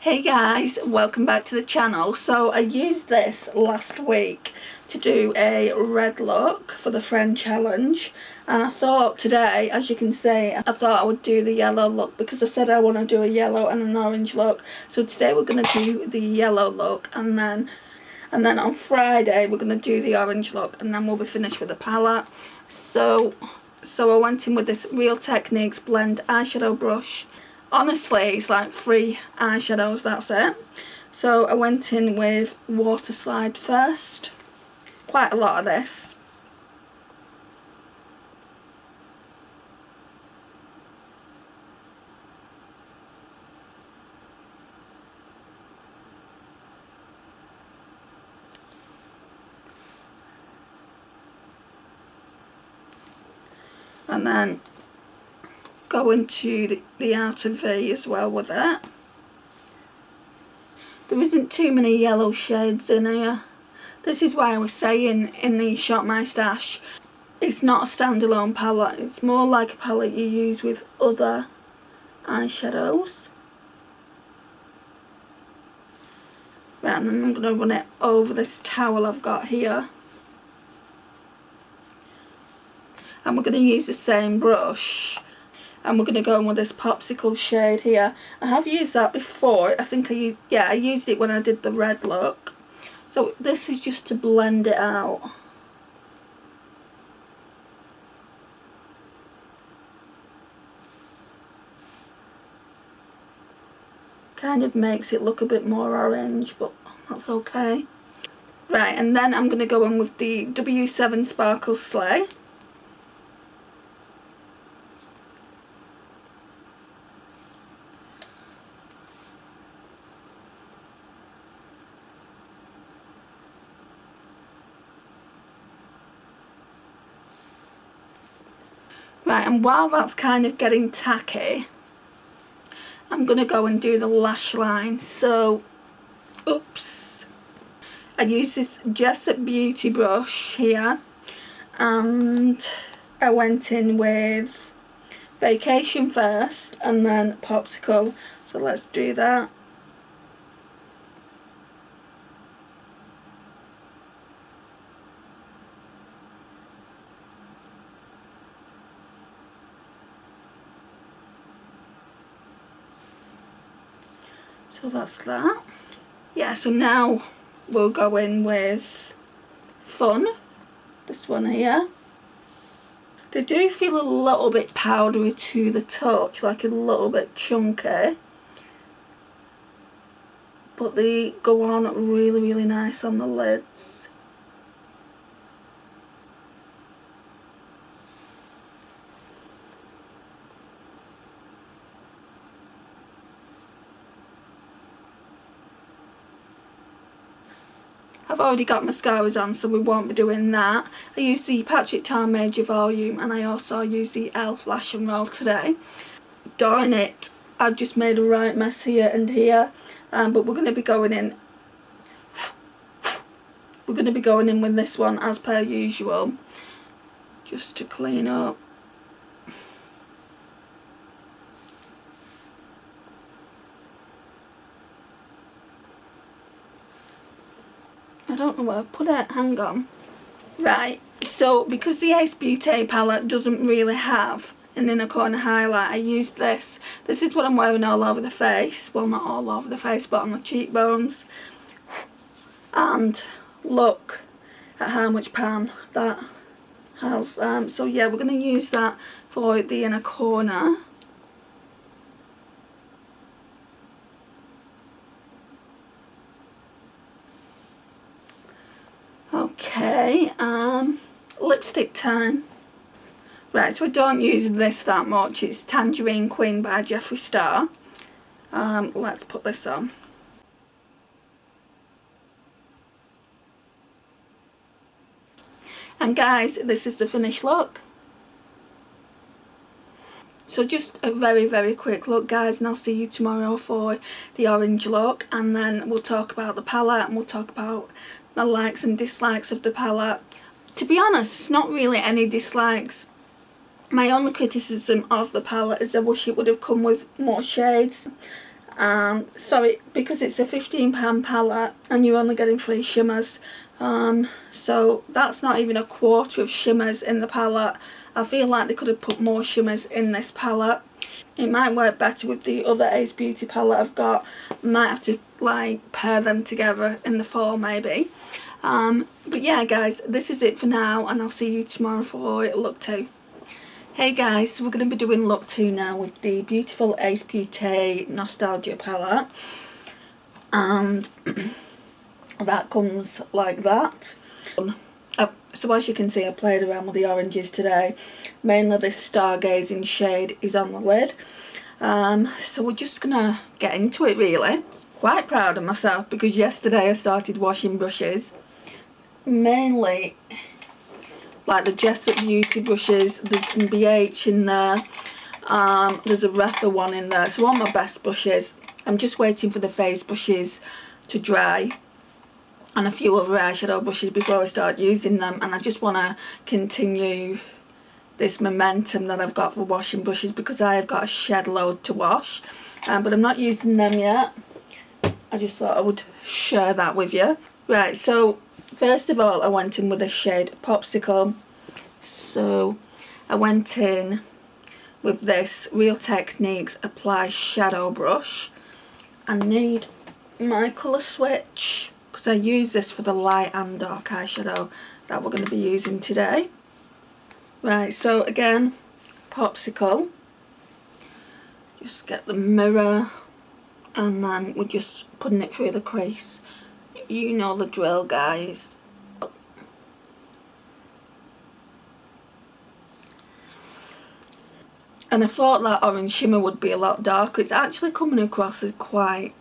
Hey guys, welcome back to the channel. So I used this last week to do a red look for the friend challenge, and I thought today, as you can see, I thought I would do the yellow look because I said I want to do a yellow and an orange look. So today we're going to do the yellow look, and then on Friday we're going to do the orange look, and then we'll be finished with the palette. So I went in with this Real Techniques blend eyeshadow brush. Honestly, it's like 3 eyeshadows, that's it. So I went in with Water Slide first. Quite a lot of this. And then go into the outer V as well with it. There isn't too many yellow shades in here. This is why I was saying in the Shop My Stash, it's not a standalone palette. It's more like a palette you use with other eyeshadows. Right, and then I'm going to run it over this towel I've got here. And we're going to use the same brush. And we're going to go in with this popsicle shade here. I have used that before. I think I used it when I did the red look. So this is just to blend it out. Kind of makes it look a bit more orange, but that's okay. Right, and then I'm going to go in with the W7 Sparkle Slay. Right, and while that's kind of getting tacky, I'm going to go and do the lash line. So, oops. I use this Jessup Beauty brush here, and I went in with Vacation first and then Popsicle. So let's do that. So that's that. Yeah, so now we'll go in with Fun, this one here. They do feel a little bit powdery to the touch, like a little bit chunky. But they go on really, really nice on the lids. I've already got mascaras on, so we won't be doing that. I used the Patrick Ta Major Volume, and I also used the e.l.f. Lash and Roll today. Darn it, I've just made a right mess here and here. But we're going to be going in. We're going to be going in with this one as per usual, just to clean up. I don't know where I put it, hang on. Right, so because the Ace Beaute palette doesn't really have an inner corner highlight, I used this. This is what I'm wearing all over the face. Well, not all over the face, but on the cheekbones. And look at how much pan that has. So yeah, we're going to use that for the inner corner. Okay, lipstick time. Right, so I don't use this that much. It's Tangerine Queen by JStar. Let's put this on. And guys, this is the finished look. So just a very, very quick look, guys, and I'll see you tomorrow for the orange look, and then we'll talk about the palette, and we'll talk about the likes and dislikes of the palette. To be honest, it's not really any dislikes. My only criticism of the palette is I wish it would have come with more shades. Sorry, because it's a £15 palette and you're only getting 3 shimmers. So that's not even a quarter of shimmers in the palette. I feel like they could have put more shimmers in this palette. It might work better with the other Ace Beauty palette I've got. Might have to like pair them together in the fall maybe. But yeah guys, this is it for now, and I'll see you tomorrow for look 2. Hey guys, so we're going to be doing look 2 now with the beautiful Ace Beaute Nostalgia Palette. And that comes like that. So as you can see, I played around with the oranges today. Mainly this Stargazing shade is on the lid. So we're just going to get into it really. Quite proud of myself because yesterday I started washing brushes. Mainly like the Jessup Beauty brushes. There's some BH in there. There's a Refa one in there. So all my best brushes. I'm just waiting for the face brushes to dry. And a few other eyeshadow brushes before I start using them. And I just want to continue this momentum that I've got for washing brushes because I have got a shed load to wash. But I'm not using them yet. I just thought I would share that with you. Right, so first of all I went in with the shade Popsicle. So I went in with this Real Techniques Apply Shadow Brush. I need my colour switch because I use this for the light and dark eyeshadow that we're going to be using today. Right, so again, Popsicle. Just get the mirror and then we're just putting it through the crease. You know the drill, guys. And I thought that orange shimmer would be a lot darker. It's actually coming across as quite...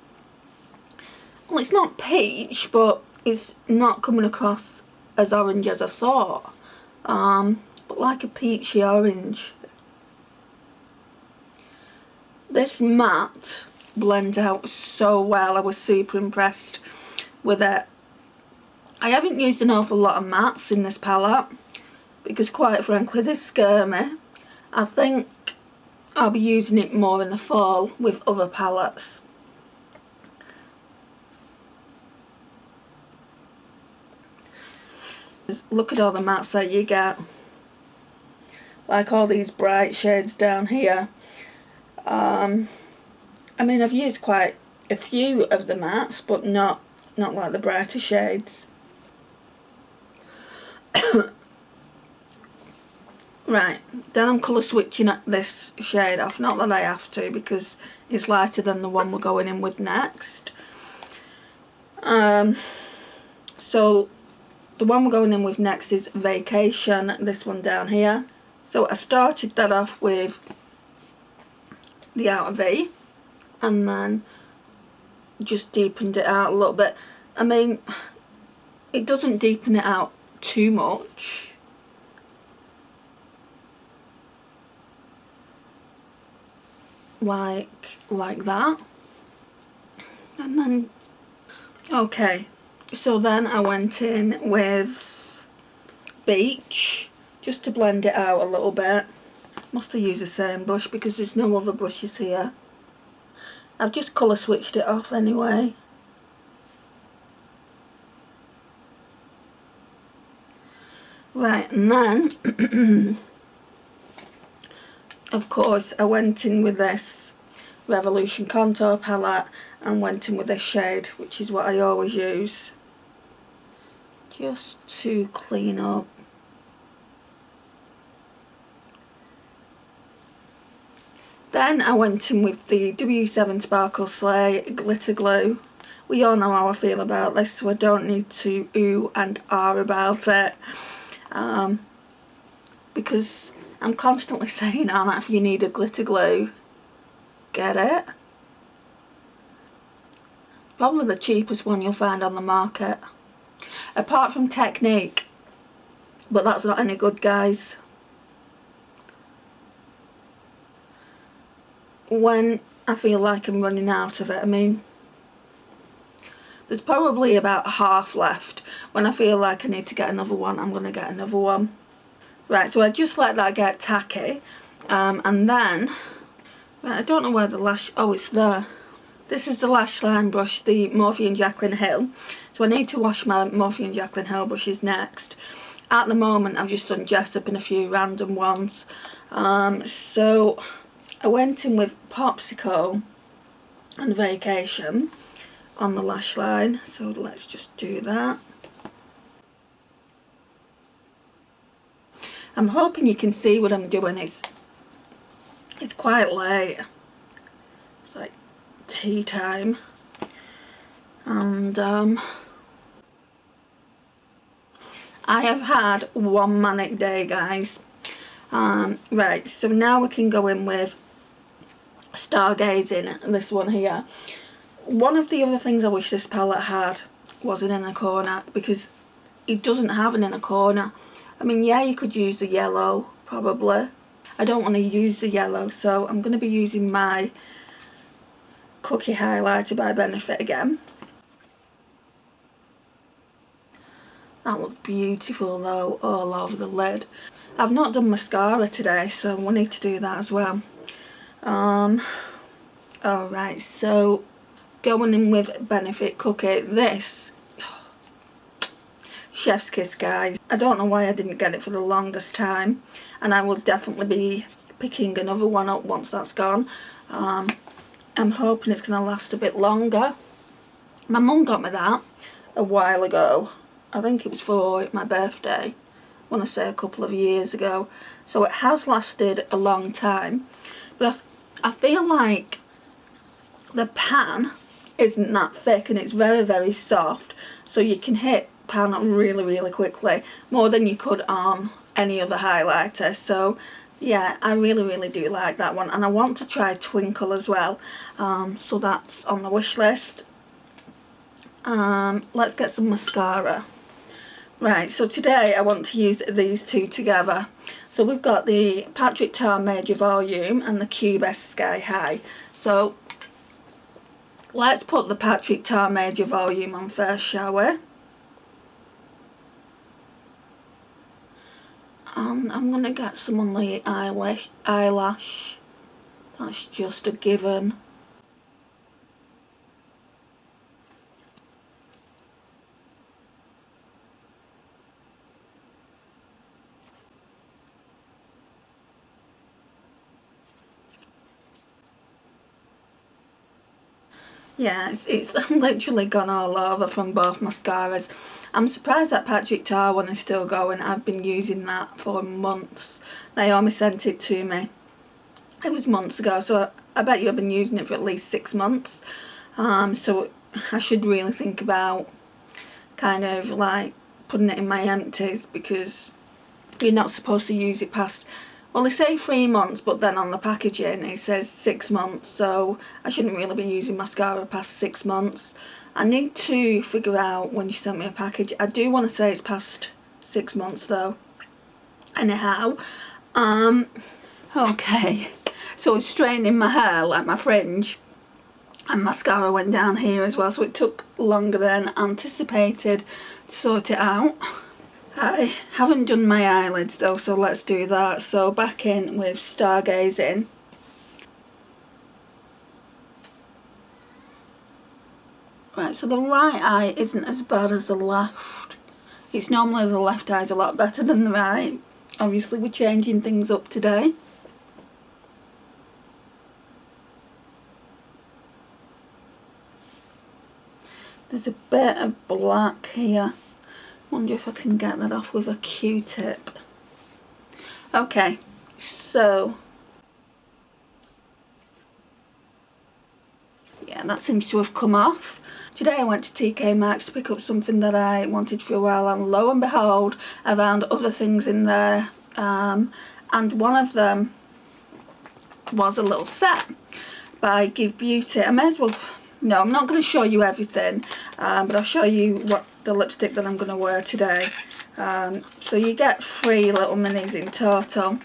Well, it's not peach, but it's not coming across as orange as I thought. But like a peachy orange. This matte blends out so well. I was super impressed with it. I haven't used an awful lot of mattes in this palette because quite frankly they scare me. I think I'll be using it more in the fall with other palettes. Look at all the mattes that you get. Like all these bright shades down here. I mean, I've used quite a few of the mattes, but not like the brighter shades. Right, then I'm colour switching this shade off. Not that I have to because it's lighter than the one we're going in with next. So the one we're going in with next is Vacation, this one down here. So I started that off with the outer V and then just deepened it out a little bit. I mean, it doesn't deepen it out too much. Like that. And then, okay, so then I went in with Beach just to blend it out a little bit. Must have used the same brush because there's no other brushes here. I've just colour switched it off anyway. Right, and then of course I went in with this Revolution Contour Palette and went in with this shade, which is what I always use, just to clean up. Then I went in with the W7 Sparkle Slay Glitter Glue. We all know how I feel about this, so I don't need to ooh and ah about it. Because I'm constantly saying, Anna, if you need a glitter glue, get it. Probably the cheapest one you'll find on the market. Apart from Technique. But that's not any good, guys. When I feel like I'm running out of it, I mean, there's probably about half left. When I feel like I need to get another one, I'm going to get another one. Right, so I just let that get tacky. And then, right, I don't know where the lash, oh, it's there. This is the Lash Line brush, the Morphe and Jaclyn Hill. So I need to wash my Morphe and Jaclyn Hill brushes next. At the moment I've just done Jessup and a few random ones. So I went in with Popsicle and Vacation on the lash line. So let's just do that. I'm hoping you can see what I'm doing. It's quite late. It's like tea time. And I have had one manic day, guys. Right, so now we can go in with Stargazing, this one here. One of the other things I wish this palette had was an inner corner, because it doesn't have an inner corner. I mean, yeah, you could use the yellow, probably. I don't want to use the yellow, so I'm going to be using my Cookie Highlighter by Benefit again. That looks beautiful though, all over the lid. I've not done mascara today, so we need to do that as well. Alright, so going in with Benefit Cookie. This, chef's kiss, guys. I don't know why I didn't get it for the longest time, and I will definitely be picking another one up once that's gone. I'm hoping it's going to last a bit longer. My mum got me that a while ago. I think it was for my birthday, I want to say a couple of years ago. So it has lasted a long time. But I feel like the pan isn't that thick, and it's very, very soft. So you can hit pan really, really quickly. More than you could on any other highlighter. So yeah, I really, really do like that one. And I want to try Twinkle as well. So that's on the wish list. Let's get some mascara. Right, so today I want to use these two together. So we've got the Patrick Ta Major Volume and the Quibest Sky High. So let's put the Patrick Ta Major Volume on first, shall we? And I'm going to get some on the eyelash. That's just a given. Yeah, it's literally gone all over from both mascaras. I'm surprised that Patrick Ta one is still going. I've been using that for months. Naomi sent it to me. It was months ago, so I bet you I've been using it for at least 6 months. So I should really think about kind of like putting it in my empties, because you're not supposed to use it past, well, they say 3 months, but then on the packaging it says 6 months, so I shouldn't really be using mascara past 6 months. I need to figure out when she sent me a package. I do want to say it's past 6 months though. Anyhow, okay, so I was straightening my hair, like my fringe, and mascara went down here as well, so it took longer than anticipated to sort it out. I haven't done my eyelids though, so let's do that. So back in with Stargazing. Right, so the right eye isn't as bad as the left. It's normally the left eye's a lot better than the right. Obviously we're changing things up today. There's a bit of black here. Wonder if I can get that off with a Q-tip. Okay, so yeah, that seems to have come off. Today I went to TK Maxx to pick up something that I wanted for a while, and lo and behold, I found other things in there, and one of them was a little set by Gxve Beauty. I may as well, no, I'm not going to show you everything, but I'll show you what the lipstick that I'm going to wear today. So you get 3 little minis in total,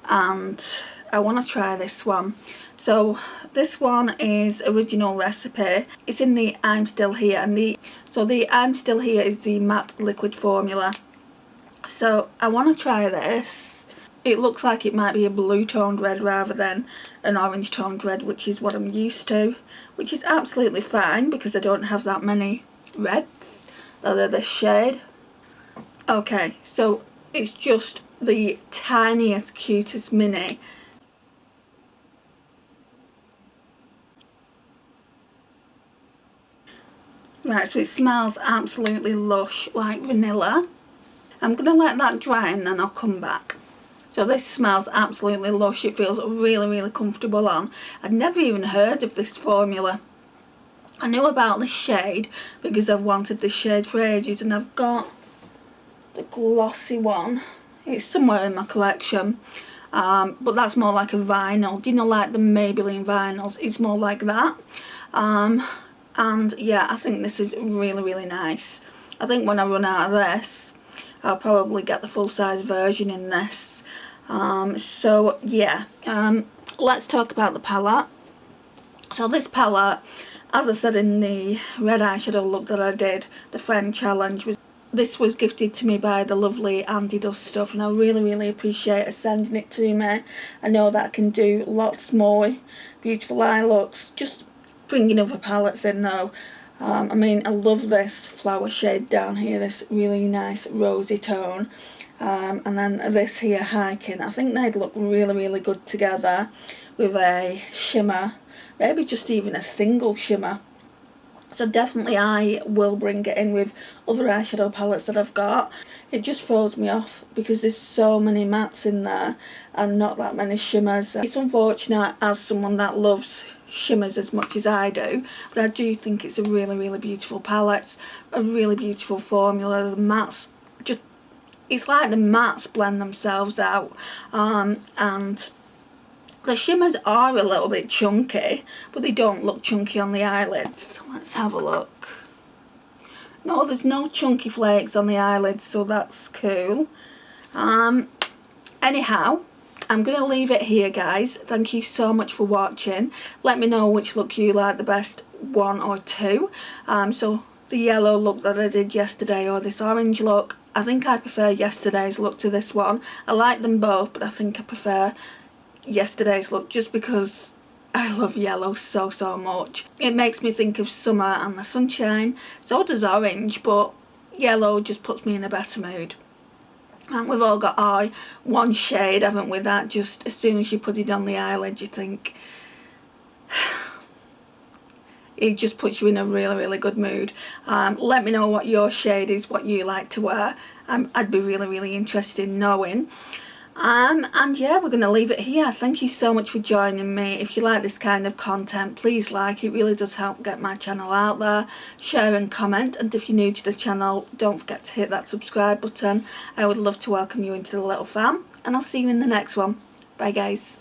and I want to try this one. So this one is Original Recipe. It's in the I'm Still Here, and the I'm Still Here is the matte liquid formula. So I want to try this. It looks like it might be a blue toned red rather than an orange toned red, which is what I'm used to which is absolutely fine because I don't have that many reds that are this shade. Okay, so it's just the tiniest, cutest mini. Right, so it smells absolutely lush, like vanilla. I'm going to let that dry and then I'll come back. So this smells absolutely lush. It feels really, really comfortable on. I'd never even heard of this formula. I knew about this shade because I've wanted this shade for ages, and I've got the glossy one. It's somewhere in my collection, but that's more like a vinyl. Do you know, like the Maybelline vinyls? It's more like that. And yeah, I think this is really, really nice. I think when I run out of this, I'll probably get the full-size version in this. So yeah, let's talk about the palette. So this palette, as I said in the red eyeshadow look that I did, the friend challenge, this was gifted to me by the lovely Andy Does Stuff, and I really, really appreciate her sending it to me. I know that I can do lots more beautiful eye looks, just bringing other palettes in though. I mean, I love this flower shade down here, this really nice rosy tone. And then this here, Hiking. I think they'd look really, really good together with a shimmer, maybe just even a single shimmer. So definitely I will bring it in with other eyeshadow palettes that I've got. It just throws me off because there's so many mattes in there and not that many shimmers. It's unfortunate as someone that loves shimmers as much as I do, but I do think it's a really, really beautiful palette, a really beautiful formula. The mattes, just, it's like the mattes blend themselves out, and the shimmers are a little bit chunky, but they don't look chunky on the eyelids. Let's have a look. No, there's no chunky flakes on the eyelids, so that's cool. Anyhow, I'm going to leave it here, guys. Thank you so much for watching. Let me know which look you like the best, one or two. So the yellow look that I did yesterday or this orange look, I think I prefer yesterday's look to this one. I like them both, but I think I prefer yesterday's look just because I love yellow so much. It makes me think of summer and the sunshine. So does orange, but yellow just puts me in a better mood. And we've all got our one shade, haven't we, that just as soon as you put it on the eyelid you think it just puts you in a really, really good mood. Let me know what your shade is, what you like to wear. I'd be really, really interested in knowing. And yeah, we're going to leave it here. Thank you so much for joining me. If you like this kind of content, please like. It really does help get my channel out there. Share and comment. And if you're new to the channel, don't forget to hit that subscribe button. I would love to welcome you into the little fam. And I'll see you in the next one. Bye, guys.